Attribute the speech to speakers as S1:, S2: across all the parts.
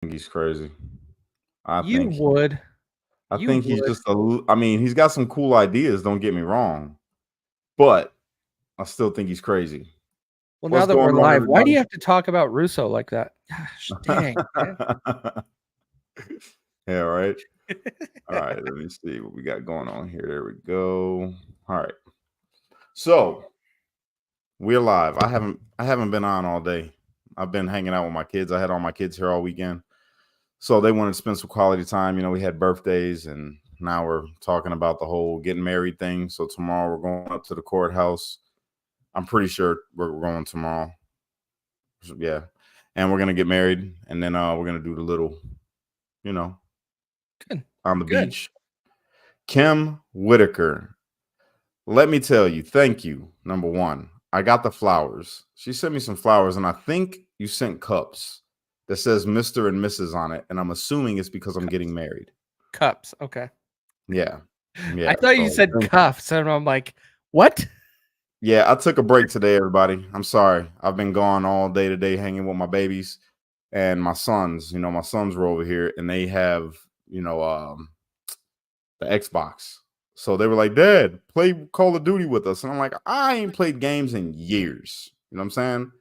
S1: think he's crazy. I
S2: You
S1: think
S2: would.
S1: I
S2: You
S1: think he's
S2: would.
S1: just I mean, he's got some cool ideas, don't get me wrong, but I still think he's crazy.
S2: Well, now
S1: What's
S2: that we're
S1: going on,
S2: live, why do
S1: everybody?
S2: you have to talk about Russo like that? Gosh, dang, man.
S1: Yeah, right. All right, let me see what we got going on here. There we go. All right. So, we're live. I haven't been on all day. I've been hanging out with my kids. I had all my kids here all weekend. So they wanted to spend some quality time. We had birthdays, and now we're talking about the whole getting married thing. So tomorrow we're going up to the courthouse. I'm pretty sure we're going tomorrow. So, yeah, and we're gonna get married, and then we're gonna do the little, you know,
S2: Good.
S1: on the
S2: Good.
S1: beach. Kim Whitaker, let me tell you, thank you. Number one, I got the flowers. She sent me some flowers, and I think you sent cups that says Mr. and Mrs. on it, and I'm assuming it's because I'm getting married.
S2: Cups. Okay.
S1: Yeah.
S2: I
S1: Yeah.
S2: thought you
S1: So
S2: said cuffs, and I'm like, what?
S1: yeah, I took a break today, everybody. I'm sorry. I've been gone all day today hanging with my babies and my sons. My sons were over here and they have, the Xbox. So they were like, Dad, play Call of Duty with us. And I'm like, I ain't played games in years. You know what I'm saying?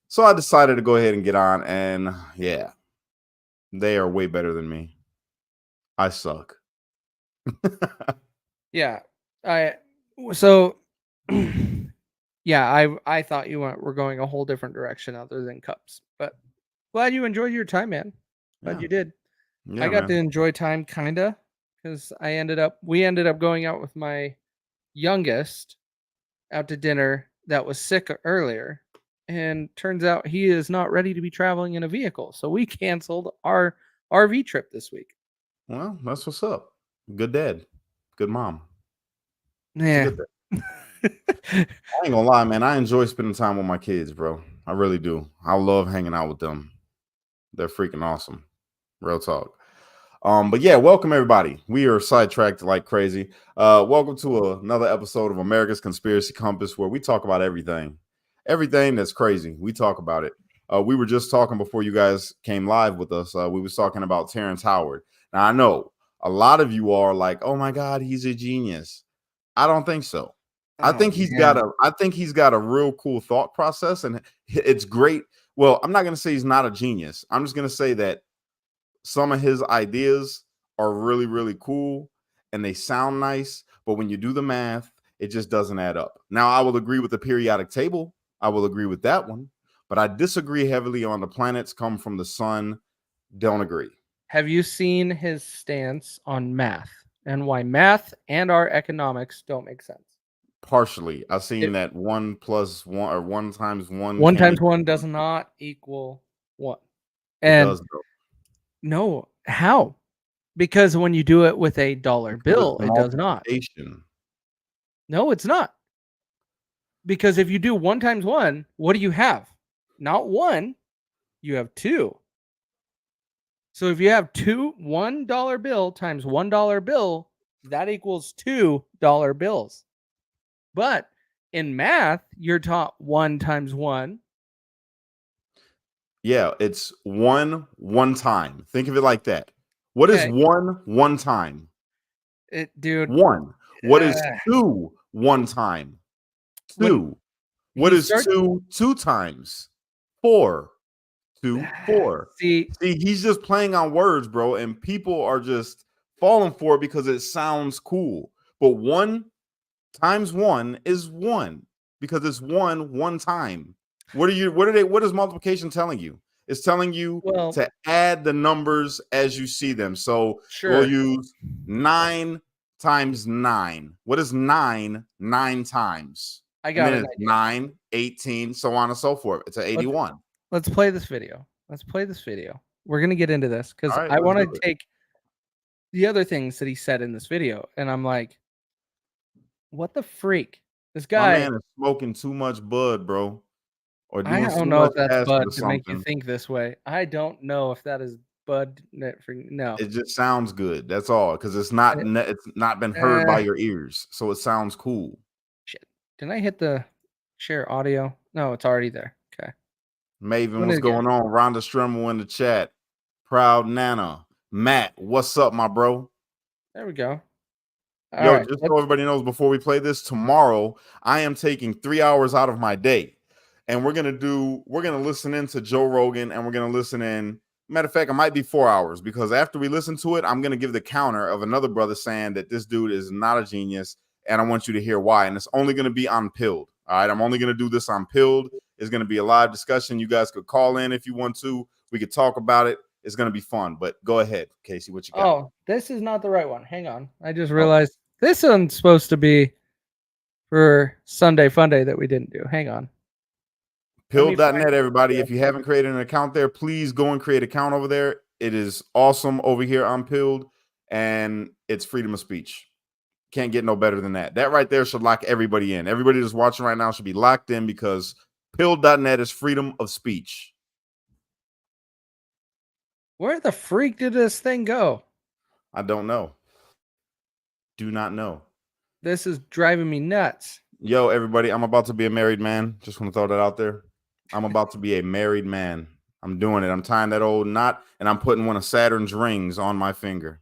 S1: So I decided to go ahead and get on. And yeah, they are way better than me. I suck.
S2: Yeah. I so yeah, I thought were going a whole different direction other than cups. But glad you enjoyed your time, man. Glad
S1: Yeah.
S2: you did. I
S1: Yeah,
S2: got to
S1: man.
S2: enjoy time kinda because we ended up going out with my youngest out to dinner that was sick earlier. And turns out he is not ready to be traveling in a vehicle. So we canceled our RV trip this week.
S1: Well, that's what's up. Good dad. Good mom. It's a
S2: Yeah.
S1: good thing. I ain't gonna lie, man. I enjoy spending time with my kids, bro. I really do. I love hanging out with them. They're freaking awesome. Real talk. But yeah, welcome everybody. We are sidetracked like crazy. Welcome to another episode of America's Conspiracy Compass, where we talk about everything that's crazy. We talk about it. We were just talking before you guys came live with us. We was talking about Terrence Howard. Now I know a lot of you are like, "Oh my God, he's a genius." I don't think so. I
S2: Oh
S1: think he's got
S2: man.
S1: a I think he's got a real cool thought process, and it's great. Well, I'm not going to say he's not a genius. I'm just going to say that some of his ideas are really, really cool and they sound nice, but when you do the math, it just doesn't add up. Now, I will agree with the periodic table. I will agree with that one, but I disagree heavily on the planets come from the sun. Don't agree.
S2: Have you seen his stance on math and why math and our economics don't make sense?
S1: Partially, I've seen
S2: It,
S1: that 1 plus 1 or 1 times 1
S2: 1
S1: can't
S2: times
S1: equal
S2: 1 does
S1: 1.
S2: not equal 1.
S1: It
S2: And
S1: does though,
S2: no, how? Because when you do it with a dollar
S1: because it's
S2: bill, it does not.
S1: multiplication.
S2: No, it's not. Because if you do 1 times 1, what do you have? Not 1, you have 2. So if you have $1 bill times $1 bill, that equals $2 bills. But in math, you're taught 1 times 1.
S1: Yeah, it's one time. Think of it like that. What is
S2: Okay,
S1: one time?
S2: dude,
S1: One. What
S2: uh,
S1: is two one time?
S2: when
S1: Two. What
S2: he
S1: is
S2: starts
S1: two times? Four. Two, four.
S2: see,
S1: See, he's just playing on words, bro, and people are just falling for it because it sounds cool. But 1 times 1 is 1 because it's one time. What is multiplication telling you? It's telling you
S2: well,
S1: to add the numbers as you see them. So we'll
S2: sure,
S1: use 9 times 9. What is 9 times?
S2: I
S1: And
S2: got
S1: then
S2: an
S1: it's
S2: idea.
S1: 9, 18, so on and so forth. It's an
S2: Let's
S1: 81.
S2: let's play this video. Let's play this video. We're gonna get into this because
S1: All right,
S2: I
S1: let's
S2: want
S1: do
S2: to
S1: it.
S2: take the other things that he said in this video, and I'm like, what the freak? This
S1: My
S2: guy,
S1: man is smoking too much bud, bro, or
S2: I
S1: doing
S2: don't
S1: too
S2: know
S1: much
S2: if that's
S1: acid
S2: Bud
S1: or
S2: to make you
S1: something.
S2: think this way. I don't know if that is Bud. No.
S1: It just sounds good. That's all, because it's not been heard by
S2: Uh,
S1: your ears, so it sounds cool.
S2: shit. Didn't I hit the share audio? No, it's already there. Okay.
S1: Maven,
S2: Doing it
S1: what's
S2: again.
S1: going on? Rhonda Stremmel in the chat. Proud Nana. Matt, what's up, my bro?
S2: There we go.
S1: Yo, just so everybody knows, before we play this, tomorrow I am taking 3 hours out of my day, and we're gonna listen into Joe Rogan, and we're gonna listen in. Matter of fact, it might be 4 hours, because after we listen to it, I'm gonna give the counter of another brother saying that this dude is not a genius, and I want you to hear why. And it's only gonna be on Pilled. All right, I'm only gonna do this on Pilled. It's gonna be a live discussion. You guys could call in if you want to. We could talk about it. It's gonna be fun. But go ahead, Casey. What you got?
S2: Oh, this is not the right one. Hang on. I just realized this one's supposed to be for Sunday Fun Day that we didn't do. Hang on.
S1: Pilled.net, everybody. If you haven't created an account there, please go and create an account over there. It is awesome over here on Pilled, and it's freedom of speech. Can't get no better than that. That right there should lock everybody in. Everybody that's watching right now should be locked in, because Pilled.net is freedom of speech.
S2: Where the freak did this thing go?
S1: I don't know. Do not know.
S2: This is driving me nuts.
S1: Yo, everybody, I'm about to be a married man. Just want to throw that out there. I'm about to be a married man. I'm doing it. I'm tying that old knot, and I'm putting one of Saturn's rings on my finger.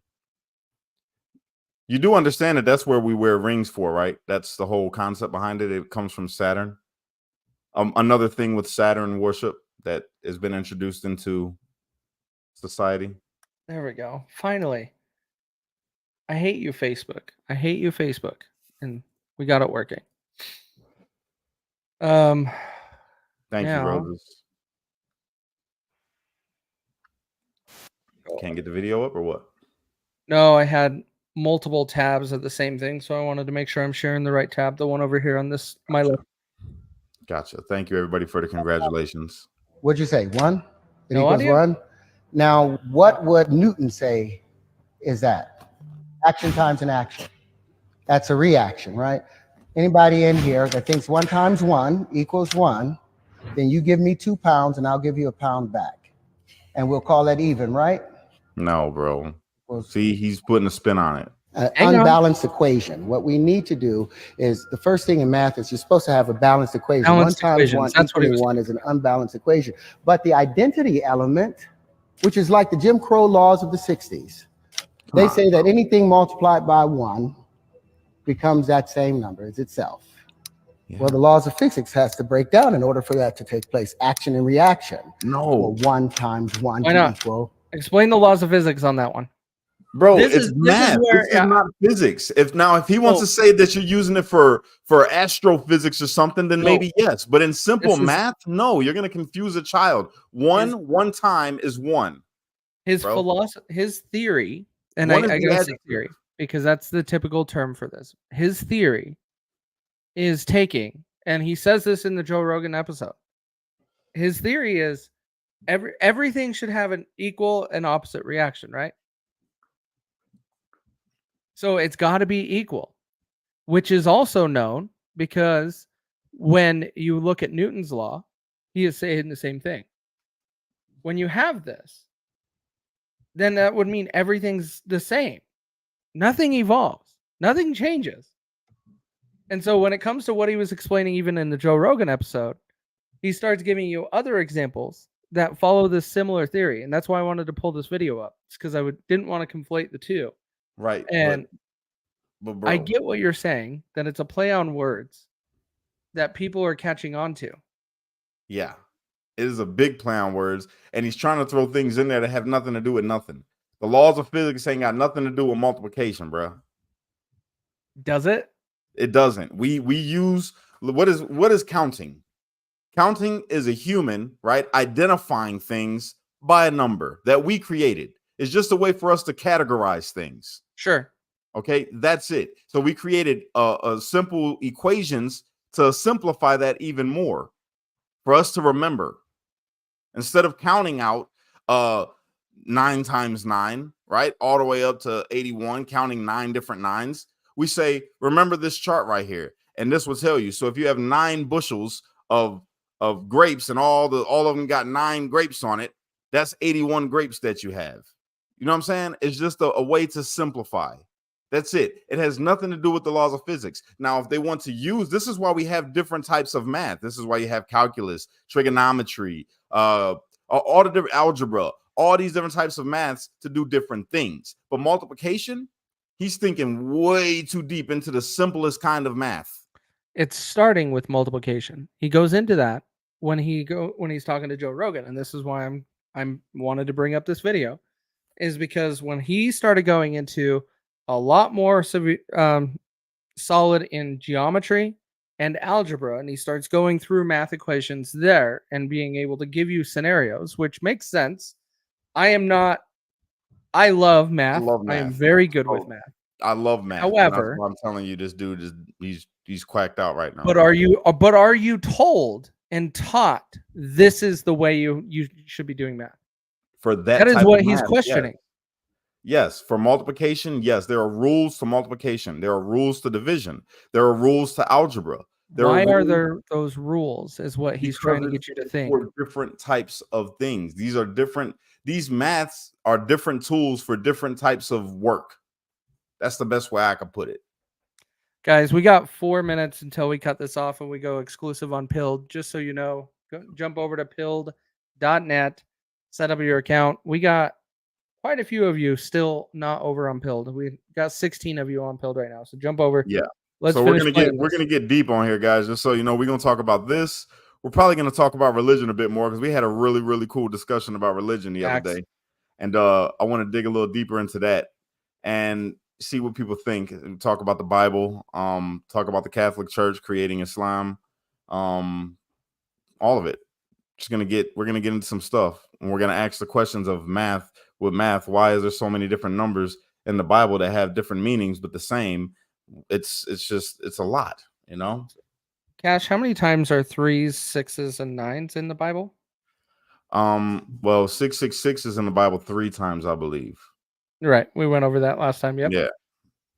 S1: You do understand that that's where we wear rings for, right? That's the whole concept behind it. It comes from Saturn. Another thing with Saturn worship that has been introduced into society.
S2: There we go. Finally. I hate you, Facebook. I hate you, Facebook. And we got it working.
S1: Thank you, Roses. Can't get the video up or what?
S2: No, I had multiple tabs of the same thing, so I wanted to make sure I'm sharing the right tab. The one over here on this my list.
S1: Gotcha. Thank you, everybody, for the congratulations.
S3: What'd you say? 1? It
S2: No
S3: equals
S2: audio?
S3: 1. Now, what would Newton say is that? Action times an action. That's a reaction, right? Anybody in here that thinks 1 times 1 equals 1, then you give me 2 pounds and I'll give you a pound back. And we'll call that even, right?
S1: No, bro. See, he's putting a spin on it.
S3: An unbalanced equation. What we need to do is, the first thing in math is you're supposed to have a balanced equation.
S2: Balanced
S3: 1 times 1
S2: That's what
S3: equals 1 is an unbalanced equation. But the identity element, which is like the Jim Crow laws of the 60s, they say that anything multiplied by 1 becomes that same number as itself. Yeah. Well, the laws of physics has to break down in order for that to take place. Action and reaction.
S1: No.
S3: Well, 1 times 1 equal.
S2: Explain the laws of physics on that one.
S1: Bro, it's math. This is not physics. If he wants to say that you're using it for astrophysics or something, then maybe yes. But in simple math, no, you're going to confuse a child. One time is 1.
S2: His philosophy, his theory, and I gotta say theory because that's the typical term for this. His theory is taking, and he says this in the Joe Rogan episode. His theory is everything should have an equal and opposite reaction, right? So it's got to be equal, which is also known because when you look at Newton's law, he is saying the same thing. When you have this, then that would mean everything's the same. Nothing evolves. Nothing changes. And so when it comes to what he was explaining even in the Joe Rogan episode, he starts giving you other examples that follow this similar theory. And that's why I wanted to pull this video up. It's because I didn't want to conflate the two.
S1: Right.
S2: And
S1: but bro,
S2: I get what you're saying, that it's a play on words that people are catching on to.
S1: Yeah. It is a big play on words, and he's trying to throw things in there that have nothing to do with nothing. The laws of physics ain't got nothing to do with multiplication, bro.
S2: Does it?
S1: It doesn't. We use what is counting? Counting is a human, right, identifying things by a number that we created. It's just a way for us to categorize things.
S2: Sure.
S1: Okay, that's it. So we created simple equations to simplify that even more for us to remember. Instead of counting out 9 times 9, right, all the way up to 81, counting 9 different 9s, we say, remember this chart right here, and this will tell you. So if you have 9 bushels of grapes and all of them got 9 grapes on it, that's 81 grapes that you have. You know what I'm saying? It's just a way to simplify. That's it. It has nothing to do with the laws of physics. Now, if they want to use, this is why we have different types of math. This is why you have calculus, trigonometry, all the different algebra. all these different types of maths to do different things. But multiplication, he's thinking way too deep into the simplest kind of math.
S2: It's starting with multiplication. He goes into that when he's talking to Joe Rogan, and this is why I'm wanted to bring up this video, is because when he started going into a lot more solid in geometry and algebra, and he starts going through math equations there and being able to give you scenarios, which makes sense. I love math. I am very good with math.
S1: I love math.
S2: However,
S1: I'm telling you, this dude is he's quacked out right now.
S2: But are you told and taught this is the way you should be doing math?
S1: For
S2: that is what he's questioning.
S1: Yes, for multiplication, yes, there are rules to multiplication. There are rules to division. There are rules to algebra.
S2: Why are there those rules? Is what he's trying to get you to think.
S1: For different types of things. These maths are different tools for different types of work. That's the best way I could put it.
S2: Guys, we got 4 minutes until we cut this off and we go exclusive on Pilled. Just so you know, jump over to pilled.net, set up your account. We got quite a few of you still not over on Pilled. We got 16 of you on Pilled right now. So jump over.
S1: Yeah.
S2: Let's
S1: so we're gonna get deep on here, guys. Just so you know, we're gonna talk about this. We're probably gonna talk about religion a bit more because we had a really, really cool discussion about religion the other day. And I want to dig a little deeper into that and see what people think and talk about the Bible, talk about the Catholic Church creating Islam, all of it. We're gonna get into some stuff, and we're gonna ask the questions of math. With math, why is there so many different numbers in the Bible that have different meanings but the same? It's a lot, you know.
S2: Cash, how many times are 3s, 6s, and 9s in the Bible?
S1: Well, 666 is in the Bible 3 times, I believe.
S2: Right. We went over that last time. Yep.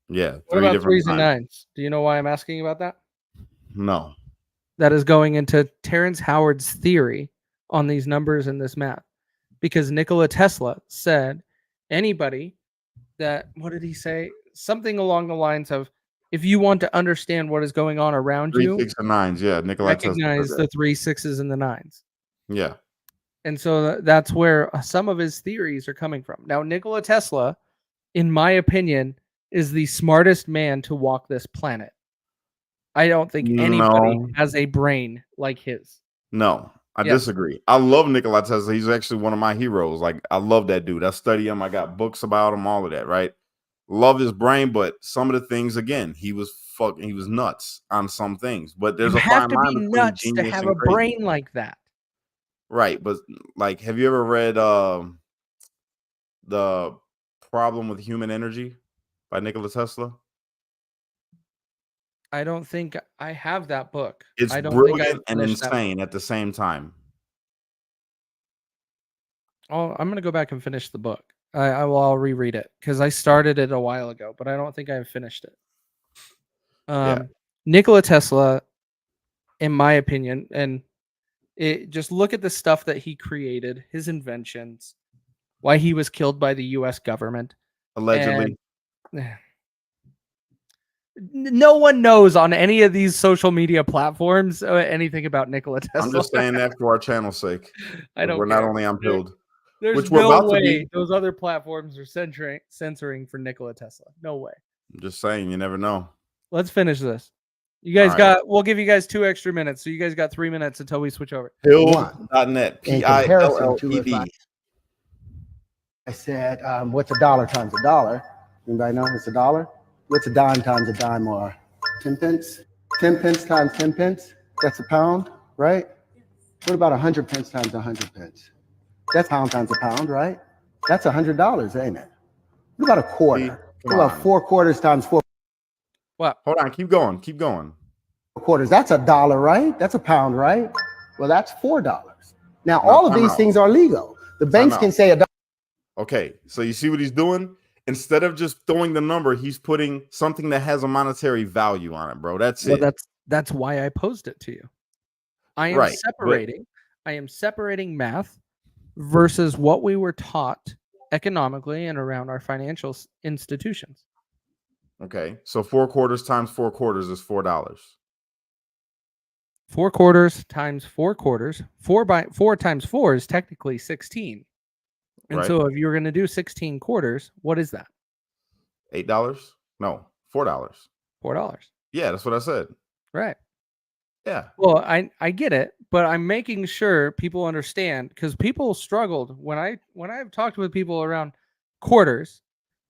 S1: Yeah.
S2: What about 3s and 9s? Do you know why I'm asking about that?
S1: No.
S2: That is going into Terrence Howard's theory on these numbers and this math. Because Nikola Tesla said anybody that, what did he say? Something along the lines of, if you want to understand what is going on around
S1: 3,
S2: you,
S1: 6, and 9s. Yeah. Nikola
S2: recognize the 3, 6s, and the 9s.
S1: Yeah.
S2: And so that's where some of his theories are coming from. Now, Nikola Tesla, in my opinion, is the smartest man to walk this planet. I don't think anybody has a brain like his.
S1: No, I disagree. I love Nikola Tesla. He's actually one of my heroes. Like, I love that dude. I study him. I got books about him, all of that, right? Love his brain, but some of the things, again, he was nuts on some things. But there's
S2: you have to be nuts to have a brain like that.
S1: Right, but like, have you ever read The Problem with Human Energy by Nikola Tesla?
S2: I don't think I have that book.
S1: It's brilliant and insane at the same time.
S2: Oh, I'm gonna go back and finish the book. I'll reread it because I started it a while ago, but I don't think I've finished it. Nikola Tesla, in my opinion, and just look at the stuff that he created, his inventions, why he was killed by the U.S. government.
S1: Allegedly.
S2: No one knows on any of these social media platforms anything about Nikola Tesla.
S1: I'm just saying that for our channel's sake.
S2: We're
S1: not only on Pilled.
S2: There's no way those other platforms are censoring for Nikola Tesla. No way.
S1: I'm just saying, you never know.
S2: Let's finish this. You guys we'll give you guys 2 extra minutes. So you guys got 3 minutes until we switch over.
S1: Pilled.net. PILLED.
S3: I said, what's a dollar times a dollar? Anybody know what's a dollar? What's a dime times a dime, or 10 pence? 10 pence times 10 pence? That's a pound, right? What about 100 pence times 100 pence? That's pound times a pound, right? That's $100, ain't it? What about a quarter? What about 4 quarters times 4?
S2: What?
S1: Hold on, keep going. 4
S3: quarters. That's a dollar, right? That's a pound, right? Well, that's $4. Now, all of these things are legal. The banks can say a dollar.
S1: Okay, so you see what he's doing? Instead of just throwing the number, he's putting something that has a monetary value on it, bro. That's it.
S2: That's why I posed it to you. I am separating math versus what we were taught economically and around our financial institutions.
S1: Okay, so 4 quarters times 4 quarters is $4.
S2: 4 quarters times 4 quarters. 4 times 4 is technically 16. And
S1: Right.
S2: so if you're going to do 16 quarters, what is that?
S1: $8? No, $4.
S2: $4.
S1: Yeah, that's what I said.
S2: Right.
S1: Yeah.
S2: Well, I get it, but I'm making sure people understand because people struggled when I've talked with people around quarters,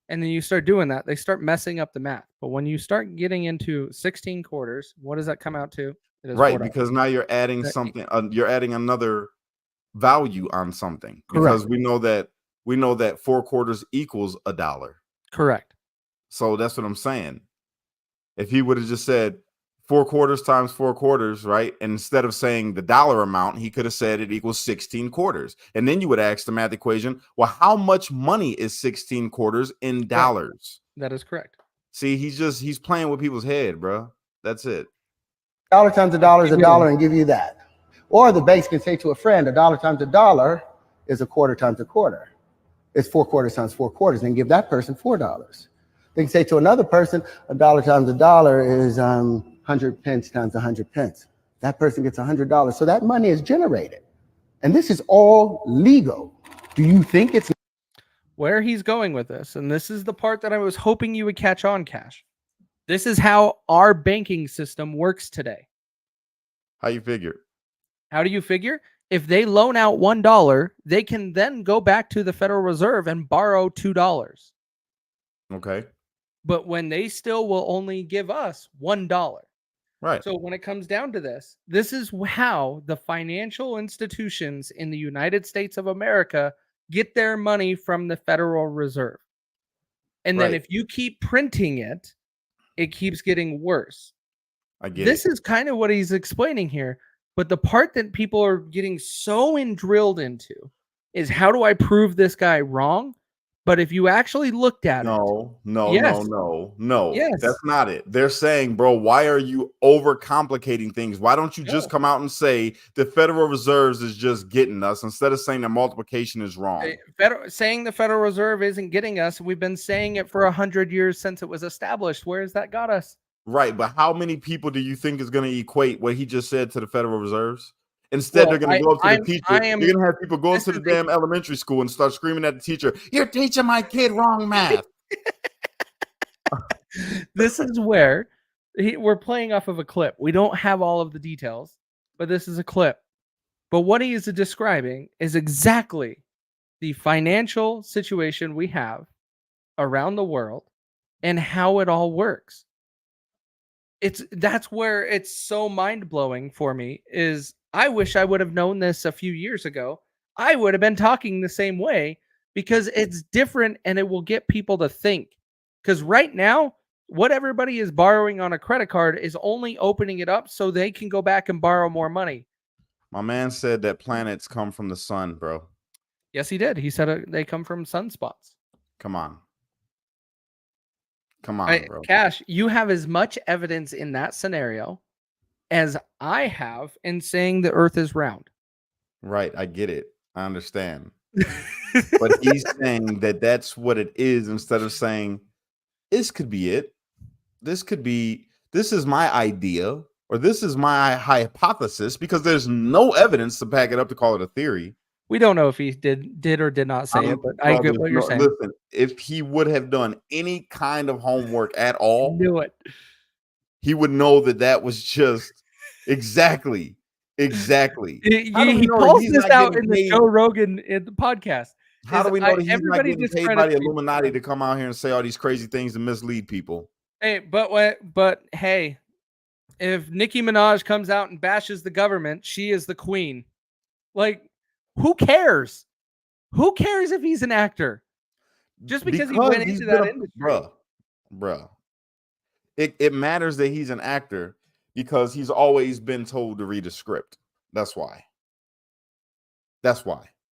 S2: and then you start doing that, they start messing up the math. But when you start getting into 16 quarters, what does that come out to? It is
S1: Right,
S2: $4.
S1: because now you're adding
S2: That-
S1: something. You're adding another value on something
S2: Correct.
S1: because we know that 4 quarters equals $1.
S2: Correct.
S1: So that's what I'm saying. If he would have just said 4 quarters times 4 quarters, right? And instead of saying the dollar amount, he could have said it equals 16 quarters. And then you would ask the math equation, well, how much money is 16 quarters in dollars?
S2: That is correct.
S1: See, he's playing with people's head, bro. That's it.
S3: Dollar times a dollar is a dollar and give you that. Or the banks can say to a friend, a dollar times a dollar is a quarter times a quarter. It's 4 quarters times 4 quarters, and give that person $4. They can say to another person, a dollar times a dollar is 100 pence times 100 pence. That person gets $100. So that money is generated. And this is all legal. Do you think it's
S2: Where he's going with this, and this is the part that I was hoping you would catch on, Cash. This is how our banking system works today.
S1: How you figure?
S2: How do you figure? If they loan out $1, they can then go back to the Federal Reserve and borrow $2.
S1: Okay.
S2: But when they still will only give us $1.
S1: Right.
S2: So when it comes down to this, this is how the financial institutions in the United States of America get their money from the Federal Reserve. And then
S1: Right.
S2: if you keep printing it, it keeps getting worse.
S1: I get
S2: This
S1: it.
S2: is kind of what he's explaining here. But the part that people are getting so drilled into is how do I prove this guy wrong? But if you actually looked at it,
S1: No.
S2: Yes. Yes.
S1: That's not it. They're saying, bro, why are you overcomplicating things? Why don't you just
S2: No.
S1: come out and say the Federal Reserves is just getting us instead of saying that multiplication is wrong?
S2: saying the Federal Reserve isn't getting us, we've been saying it for 100 years since it was established. Where has that got us?
S1: Right, but how many people do you think is going to equate what he just said to the Federal Reserves? Instead,
S2: Well,
S1: they're going to go up to
S2: I'm-
S1: the teacher.
S2: I am-
S1: You're going to have people go up
S2: this
S1: to the
S2: is
S1: damn elementary school and start screaming at the teacher, "You're teaching my kid wrong math."
S2: This is where we're playing off of a clip. We don't have all of the details, but this is a clip. But what he is describing is exactly the financial situation we have around the world and how it all works. That's where it's so mind-blowing for me is I wish I would have known this a few years ago. I would have been talking the same way because it's different and it will get people to think. Because right now, what everybody is borrowing on a credit card is only opening it up so they can go back and borrow more money.
S1: My man said that planets come from the sun, bro.
S2: Yes, he did. He said they come from sunspots.
S1: Come on. Come on, bro.
S2: Cash, you have as much evidence in that scenario as I have in saying the earth is round.
S1: Right, I get it. I understand. But he's saying that that's what it is instead of saying this could be it. This is my idea or this is my hypothesis because there's no evidence to back it up to call it a theory.
S2: We don't know if he did or did not say it, but I get what you're saying.
S1: Listen, if he would have done any kind of homework at all,
S2: Knew it.
S1: he would know that was just exactly.
S2: He
S1: How do we know that
S2: calls
S1: he's
S2: this
S1: not
S2: out
S1: getting
S2: in the
S1: paid?
S2: Joe Rogan in the podcast.
S1: How do we know that he's not
S2: everybody
S1: getting paid by the
S2: discredits me.
S1: Illuminati to come out here and say all these crazy things to mislead people?
S2: Hey, but hey, if Nicki Minaj comes out and bashes the government, she is the queen. Like, who cares? Who cares if he's an actor? Just because he went into that industry.
S1: Bruh. It matters that he's an actor because he's always been told to read a script. That's why.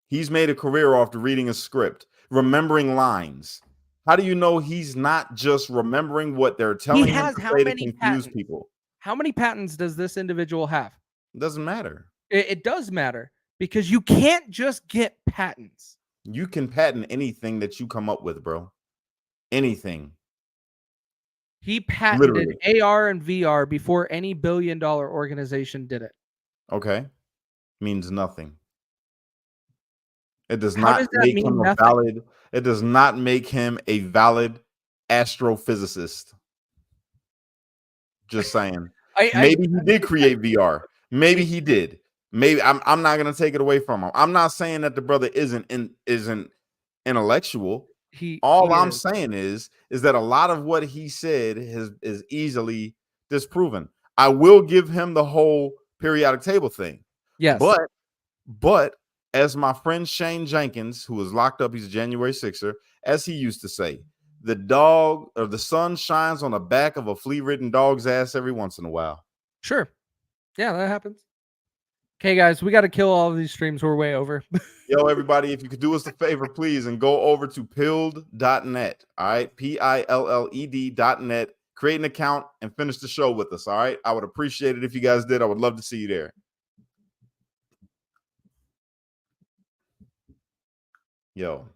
S1: He's made a career off reading a script, remembering lines. How do you know he's not just remembering what they're telling him to say to confuse people?
S2: How many patents does this individual have?
S1: It doesn't matter.
S2: It does matter because you can't just get patents.
S1: You can patent anything that you come up with, bro. Anything.
S2: He patented AR and VR before any billion-dollar organization did it.
S1: Okay. Means nothing. It does
S2: How
S1: not
S2: does that
S1: make
S2: mean
S1: him a
S2: nothing?
S1: valid. It does not make him a valid astrophysicist. Just saying. Maybe he did create VR. Maybe he did. Maybe I'm not gonna take it away from him. I'm not saying that the brother isn't intellectual. All I'm saying is that a lot of what he said is easily disproven. I will give him the whole periodic table thing.
S2: Yes.
S1: But as my friend Shane Jenkins, who was locked up, he's a January 6er, as he used to say, the dog or the sun shines on the back of a flea-ridden dog's ass every once in a while.
S2: Sure. Yeah, that happens. Okay, guys, we got to kill all of these streams. We're way over.
S1: Yo, everybody, if you could do us a favor, please, and go over to pilled.net. All right, PILLED.net. Create an account and finish the show with us. All right, I would appreciate it if you guys did. I would love to see you there. Yo.